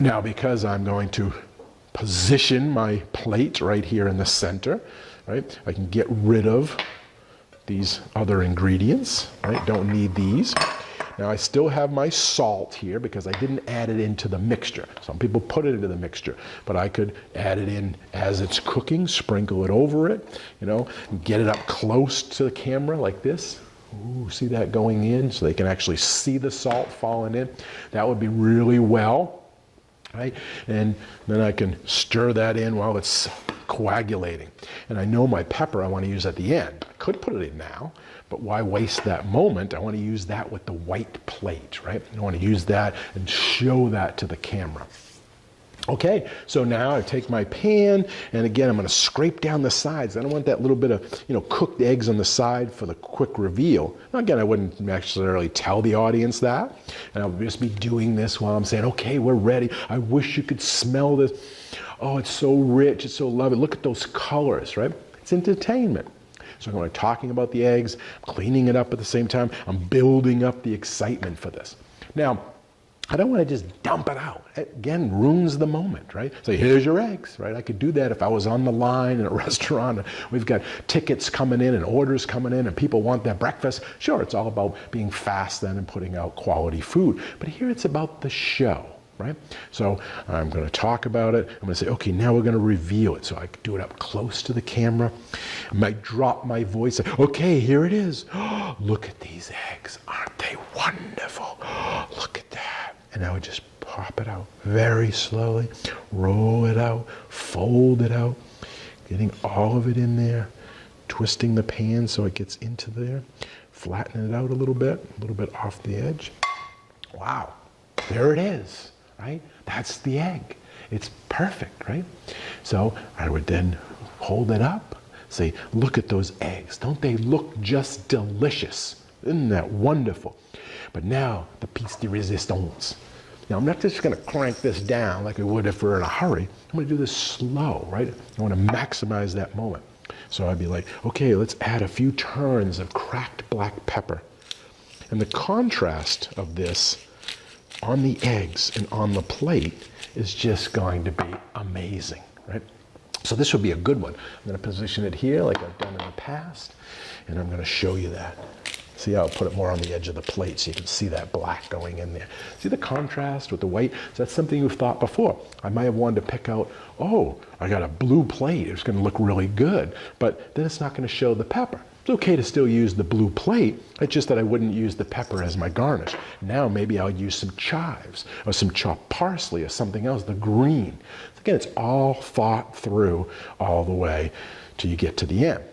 Now, because I'm going to position my plate right here in the center, right, I can get rid of these other ingredients, right? Don't need these. Now I still have my salt here because I didn't add it into the mixture. Some people put it into the mixture, but I could add it in as it's cooking, sprinkle it over it, you know, get it up close to the camera like this. Ooh, see that going in so they can actually see the salt falling in. That would be really well. Right? And then I can stir that in while it's coagulating. And I know my pepper I want to use at the end. I could put it in now, but why waste that moment? I want to use that with the white plate, right? I want to use that and show that to the camera. Okay, so now I take my pan, and again, I'm going to scrape down the sides. I don't want that little bit of, you know, cooked eggs on the side for the quick reveal. Now, again, I wouldn't necessarily tell the audience that, and I'll just be doing this while I'm saying, okay, we're ready. I wish you could smell this. Oh, it's so rich, it's so lovely. Look at those colors, right? It's entertainment. So when I'm talking about the eggs, cleaning it up at the same time, I'm building up the excitement for this. Now, I don't want to just dump it out. It, again, ruins the moment, right? So here's your eggs, right? I could do that if I was on the line in a restaurant. And we've got tickets coming in and orders coming in and people want their breakfast. Sure, it's all about being fast then and putting out quality food. But here it's about the show, right? So I'm going to talk about it. I'm going to say, okay, now we're going to reveal it. So I can do it up close to the camera. I might drop my voice. Okay, here it is. Oh, look at these eggs. Aren't they wonderful? Oh, look at that. And I would just pop it out very slowly, roll it out, fold it out, getting all of it in there, twisting the pan so it gets into there, flatten it out a little bit off the edge. Wow, there it is, right? That's the egg. It's perfect, right? So I would then hold it up, say, look at those eggs. Don't they look just delicious? Isn't that wonderful? But now, the piece de resistance. Now, I'm not just going to crank this down like I would if we're in a hurry. I'm going to do this slow, right? I want to maximize that moment. So I'd be like, okay, let's add a few turns of cracked black pepper. And the contrast of this on the eggs and on the plate is just going to be amazing, right? So this would be a good one. I'm going to position it here like I've done in the past, and I'm going to show you that. See how I'll put it more on the edge of the plate so you can see that black going in there. See the contrast with the white? So that's something you've thought before. I might have wanted to pick out, oh, I got a blue plate. It's going to look really good, but then it's not going to show the pepper. It's okay to still use the blue plate. It's just that I wouldn't use the pepper as my garnish. Now maybe I'll use some chives or some chopped parsley or something else, the green. Again, it's all thought through all the way till you get to the end.